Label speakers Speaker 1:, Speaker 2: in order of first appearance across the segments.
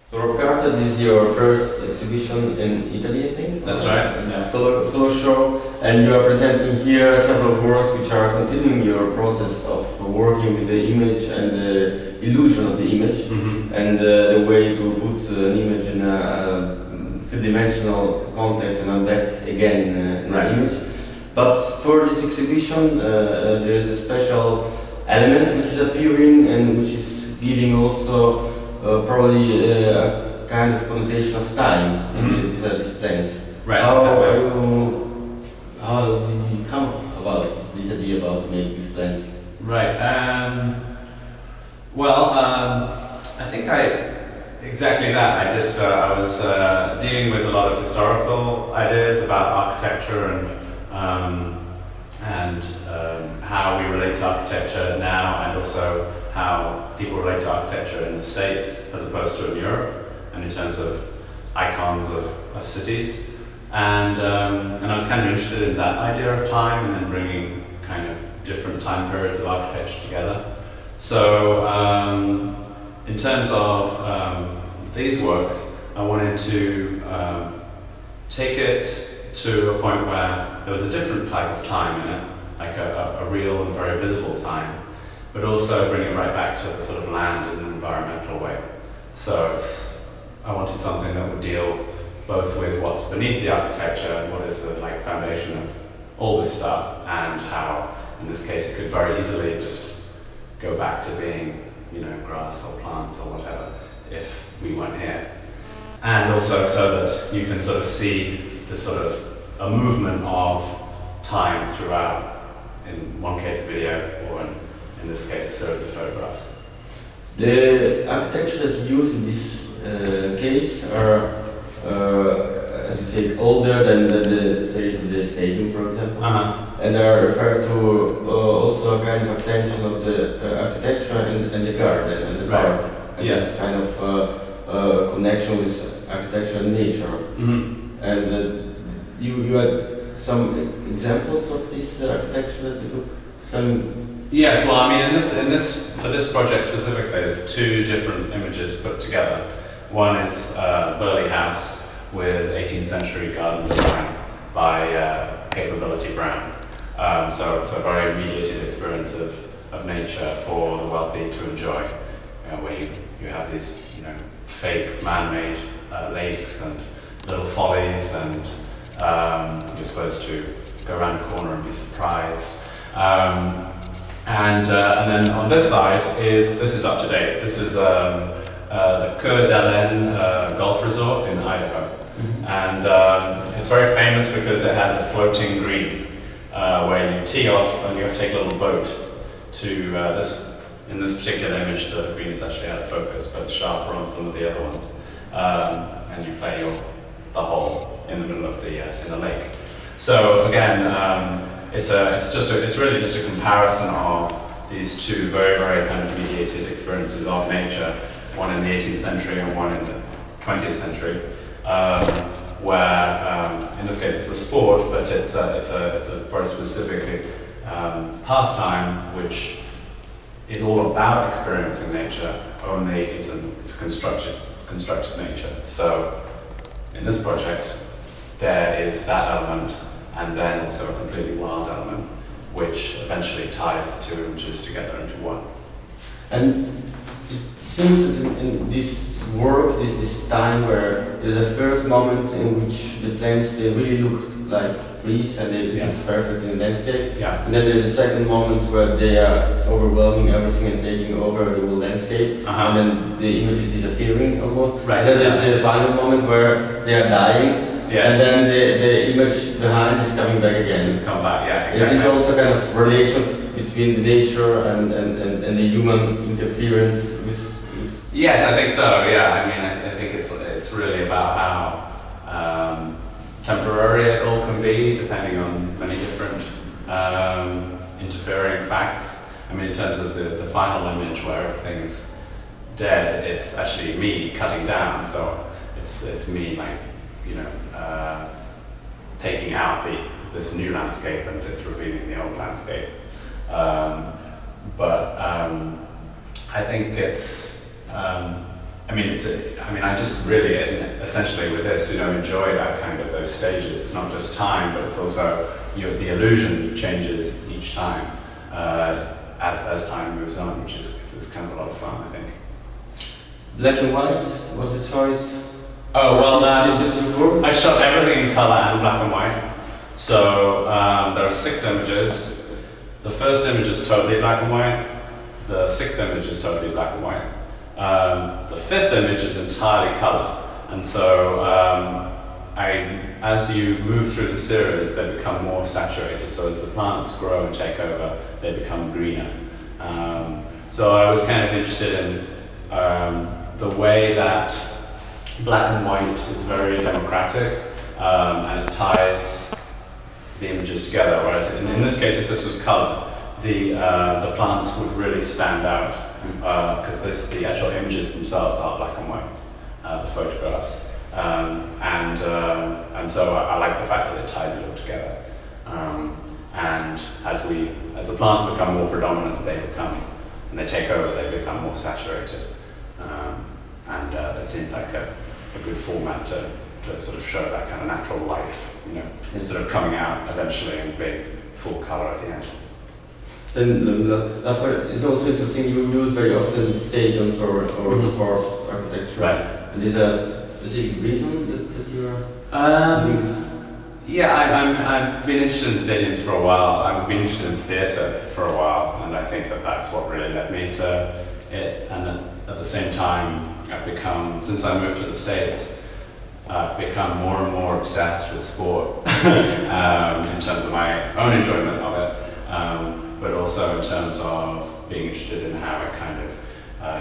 Speaker 1: So Rob Carter, this is your first exhibition in Italy, I think?
Speaker 2: That's right. Yeah.
Speaker 1: Solo show, and you are presenting here several works which are continuing your process of working with the image and the illusion of the image, and the way to put an image in a three-dimensional context and then back again in an image. But for this exhibition, there is a special element which is appearing and which is giving also probably a kind of connotation of time in these displays.
Speaker 2: Right.
Speaker 1: How did you come about this idea about to make these plans?
Speaker 2: Right. I think exactly that. I was dealing with a lot of historical ideas about architecture and how we relate to architecture now, and also how people relate to architecture in the States as opposed to in Europe, and in terms of icons of cities. And I was kind of interested in that idea of time, and then bringing kind of different time periods of architecture together. So in terms of these works, I wanted to take it to a point where there was a different type of time in it, like a real and very visible time, but also bring it right back to the sort of land in an environmental way. So I wanted something that would deal both with what's beneath the architecture and what is the foundation of all this stuff, and how, in this case, it could very easily just go back to being, grass or plants or whatever if we weren't here. And also so that you can sort of see the sort of a movement of time throughout, in one case a video, or in this case a series of photographs.
Speaker 1: The architecture that you use in this case are, as you say, older than the series of the stadium, for example, and are referred to also a kind of attention of the architecture and the garden and the park, and this kind of connection with architecture and nature. And you had some examples of this architecture that you took?
Speaker 2: Yes, well, I mean, for this project specifically, there's two different images put together. One is Burley House with 18th century garden design by Capability Brown. So it's a very mediated experience of nature for the wealthy to enjoy, where you have these fake man-made lakes and little follies, and you're supposed to go around a corner and be surprised. And then on this side this is up to date. This is the Cura golf resort in Idaho. And it's very famous because it has a floating green where you tee off and you have to take a little boat to in this particular image, the green is actually out of focus, but sharper on some of the other ones. And you play the hole in the middle of in the lake. So again, it's really just a comparison of these two very, very kind of mediated experiences of nature, one in the 18th century and one in the 20th century, where in this case it's a sport, but it's a very specific pastime which is all about experiencing nature, only it's constructed nature. So in this project, there is that element, and then also a completely wild element, which eventually ties the two images together into one.
Speaker 1: And it seems that in this work, this time where there's a first moment in which the plants, they really look like trees and it's perfect in the landscape. Yeah. And then there's a second moments where they are overwhelming everything and taking over the whole landscape, and then the image is disappearing almost. Right. And then there's the final moment where they are dying. Yes. And then the image behind is coming back again.
Speaker 2: It's come back, yeah, exactly.
Speaker 1: Is this also kind of relation between the nature and the human interference with?
Speaker 2: Yes, I think so, yeah. I mean, I think it's really about how temporary it all can be, depending on many different interfering facts. I mean, in terms of the final image where everything's dead, it's actually me cutting down, so it's me taking out this new landscape, and it's revealing the old landscape. But I think it's I mean, I just really, essentially with this, enjoy that kind of those stages. It's not just time, but it's also, the illusion changes each time as time moves on, which is kind of a lot of fun, I think.
Speaker 1: Black and white was a choice.
Speaker 2: Oh, well,
Speaker 1: I
Speaker 2: I shot everything in color and black and white. So there are 6 images. The first image is totally black and white. The 6th image is totally black and white. The 5th image is entirely color. And so as you move through the series, they become more saturated. So as the plants grow and take over, they become greener. So I was kind of interested in the way that black and white is very democratic, and it ties the images together. Whereas in this case, if this was color, the plants would really stand out because the actual images themselves are black and white, the photographs, and so I like the fact that it ties it all together. And as the plants become more predominant, and they take over, they become more saturated. And it seemed like a good format to sort of show that kind of natural life, sort of coming out eventually and being full color at the end.
Speaker 1: Then that's why it's also interesting. You use very often stadiums or sports architecture.
Speaker 2: Right.
Speaker 1: And is there a specific reason that you are using this?
Speaker 2: Yeah, I've been interested in stadiums for a while. I've been interested in theatre for a while, and I think that's what really led me to it. And at the same time, I've become, since I moved to the States, I've become more and more obsessed with sport in terms of my own enjoyment of it, but also in terms of being interested in how it kind of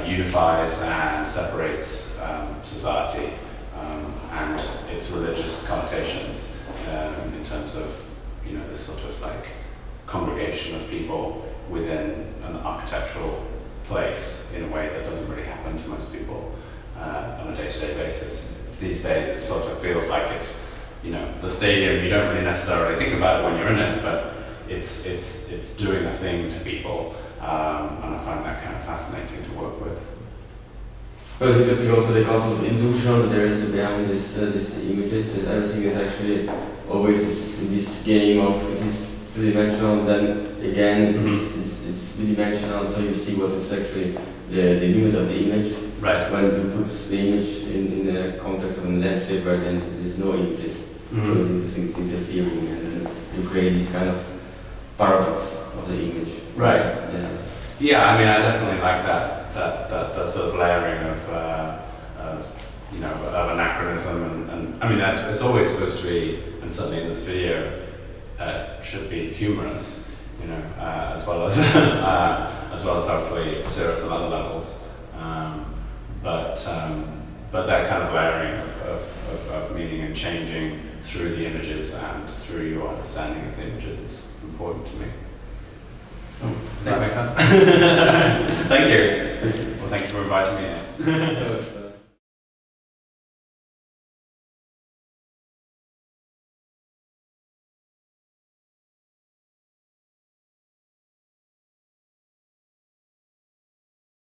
Speaker 2: unifies and separates society and its religious connotations in terms of this sort of like congregation of people within an architectural place in a way that doesn't really happen to most people on a day-to-day basis. These days it sort of feels like it's, the stadium, you don't really necessarily think about it when you're in it, but it's doing a thing to people, and I find that kind of fascinating to work with.
Speaker 1: Well, it's interesting also the concept of illusion there is behind these images, and everything is actually always in this game of it is three-dimensional, then again it's three-dimensional, so you see what is actually the limit of the image.
Speaker 2: Right.
Speaker 1: When you put the image in the context of a landscape where then there's no images, so it's interesting, it's interfering, and then you create this kind of paradox of the image.
Speaker 2: Right.
Speaker 1: Yeah.
Speaker 2: Yeah, I mean, I definitely like that sort of layering of anachronism, and I mean, it's always supposed to be, and certainly in this video, should be humorous, as well as hopefully serious on other levels. But that kind of layering of meaning and changing through the images and through your understanding of the images is important to me. Does that make sense? Thank you. Well, thank you for inviting me in.